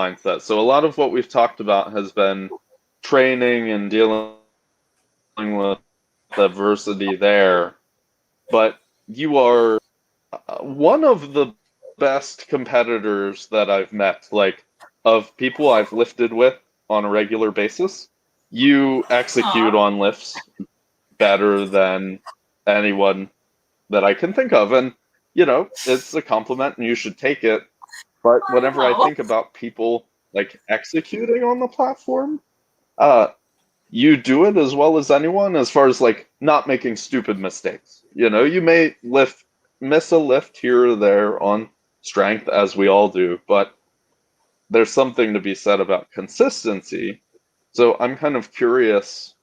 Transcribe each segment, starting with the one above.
mindset. So a lot of what we've talked about has been training and dealing with adversity there. But you are one of the best competitors that I've met, like of people I've lifted with on a regular basis. You execute Aw. on lifts better than anyone that I can think of. And, it's a compliment and you should take it. But I whenever I know. think about people like executing on the platform, uh, you do it as well as anyone as far as like not making stupid mistakes. You may miss a lift here or there on strength, as we all do, but there's something to be said about consistency. So I'm kind of curious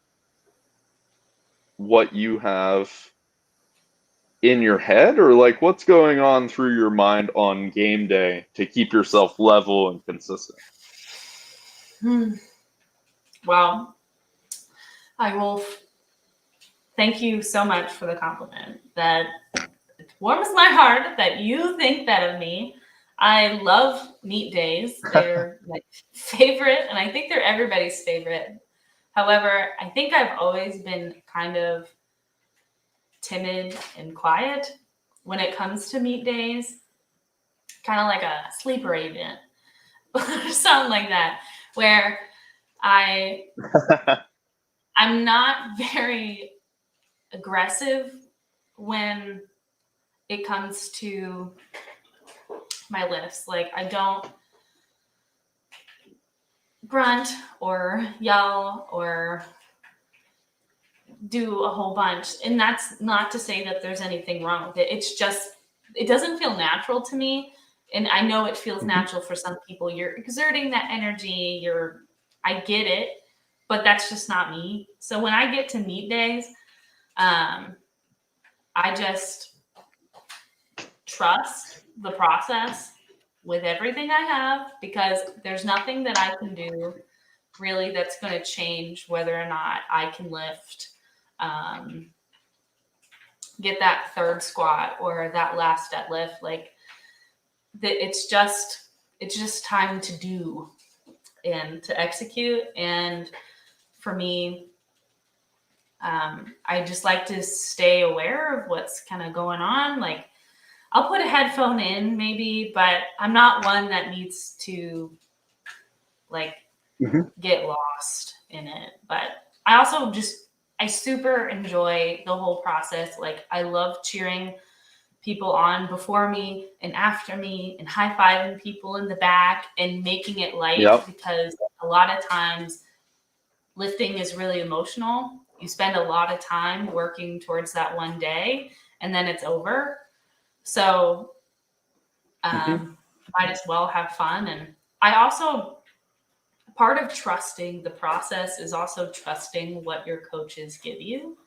what you have in your head, or like what's going on through your mind on game day to keep yourself level and consistent. Well, hi, Wolf. Thank you so much for the compliment. That it warms my heart that you think that of me. I love meet days. They're my favorite, and I think they're everybody's favorite. However, I think I've always been kind of timid and quiet when it comes to meet days, kind of like a sleeper agent or something like that, where I I'm not very aggressive when it comes to my lifts. Like I don't grunt or yell or do a whole bunch. And that's not to say that there's anything wrong with it. It's just, it doesn't feel natural to me. And I know it feels Mhm. natural for some people. You're exerting that energy. I get it, but that's just not me. So when I get to meet days, I just trust the process with everything I have because there's nothing that I can do really that's going to change whether or not I can lift, um, get that third squat or that last deadlift. Like it's just time to do and to execute. And for me, I just like to stay aware of what's kind of going on. Like I'll put a headphone in maybe, but I'm not one that needs to like Mhm. get lost in it. But I super enjoy the whole process. Like I love cheering people on before me and after me and high-fiving people in the back and making it light Yep. because a lot of times lifting is really emotional. You spend a lot of time working towards that one day and then it's over. So Mhm. might as well have fun. And I also, part of trusting the process is also trusting what your coaches give you.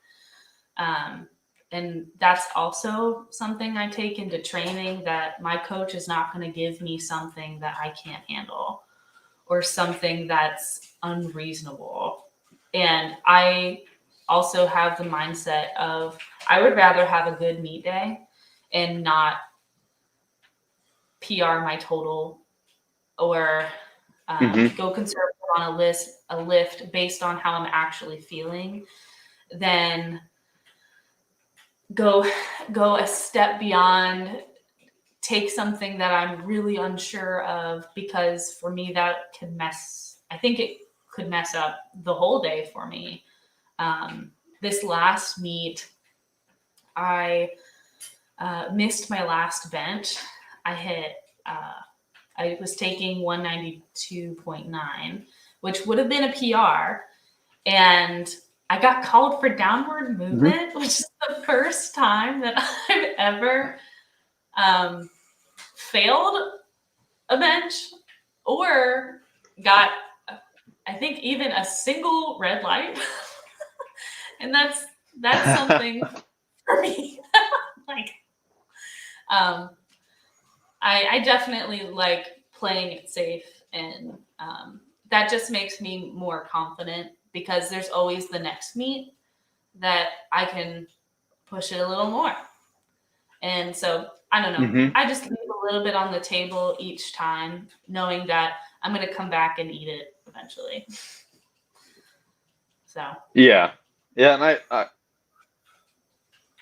Um, and that's also something I take into training, that my coach is not going to give me something that I can't handle or something that's unreasonable. And I also have the mindset of I would rather have a good meet day and not PR my total or Mhm. go conservative on a lift based on how I'm actually feeling than go go a step beyond, take something that I'm really unsure of, because for me that can I think it could mess up the whole day for me. This last meet, I missed my last bench. I hit, I was taking 192.9, which would have been a PR. And I got called for downward Mhm. movement, which is the first time that I've ever um, failed a bench or got, I think, even a single red light. And that's something for me. Like, um, I definitely like playing it safe, and that just makes me more confident because there's always the next meet that I can push it a little more. And so I don't know. Mhm. I just leave a little bit on the table each time, knowing that I'm going to come back and eat it eventually. So Yeah. Yeah, and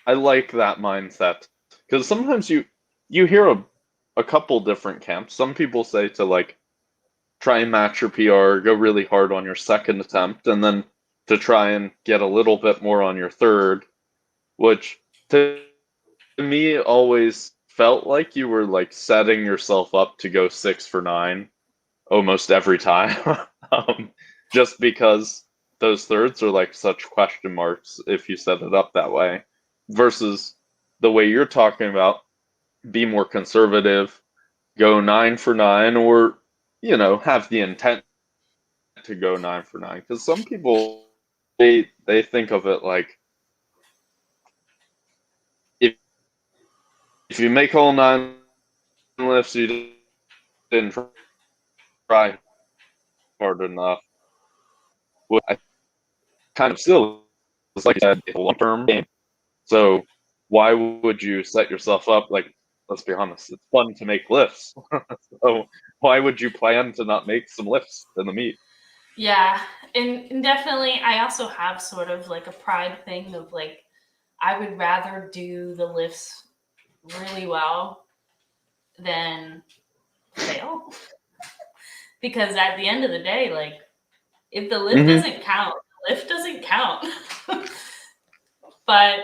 I like that mindset because sometimes you hear a couple different camps. Some people say to like try and match your PR, go really hard on your second attempt, and then to try and get a little bit more on your third, which to me always felt like you were like setting yourself up to go 6 for 9 almost every time. Just because those thirds are like such question marks if you set it up that way versus the way you're talking about, be more conservative, go 9 for 9, or have the intent to go 9 for 9. Because some people they think of it like if if you make all 9 lifts, you didn't try hard enough. Well, I kind of still, it's like you said, it's a long-term game. So why would you set yourself up like? Let's be honest, it's fun to make lifts. So why would you plan to not make some lifts in the meet? yeah, and definitely I also have sort of like a pride thing of like I would rather do the lifts really well than fail. Because at the end of the day, like if the lift Mm-hmm. doesn't count, the lift doesn't count. But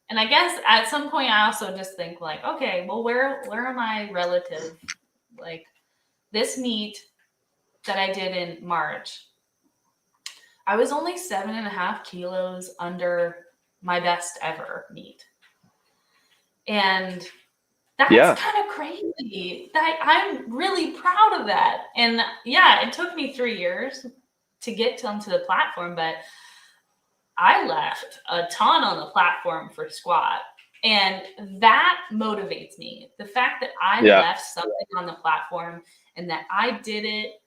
and I guess at some point I also just think like, okay, well where are my relative? Like this meet that I did in March, I was only 7.5 kilos under my best ever meet. And that's Yeah. kind of crazy. That I'm really proud of that. And yeah, it took me 3 years to get onto the platform, but I left a ton on the platform for squat. And that motivates me. The fact that I Yeah. left something on the platform and that I did it,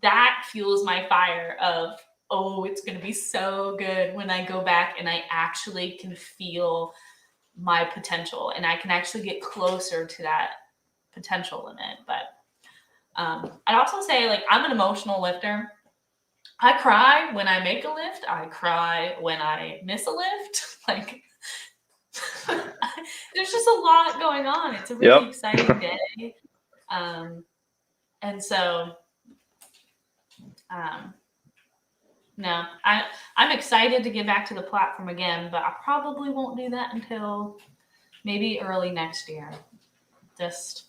that fuels my fire of, oh, it's going to be so good when I go back and I actually can feel my potential and I can actually get closer to that potential limit. But I'd also say, like, I'm an emotional lifter. I cry when I make a lift. I cry when I miss a lift. Like, there's just a lot going on. It's a really Yep. exciting day. And so, um, no, I'm excited to get back to the platform again, but I probably won't do that until maybe early next year. Just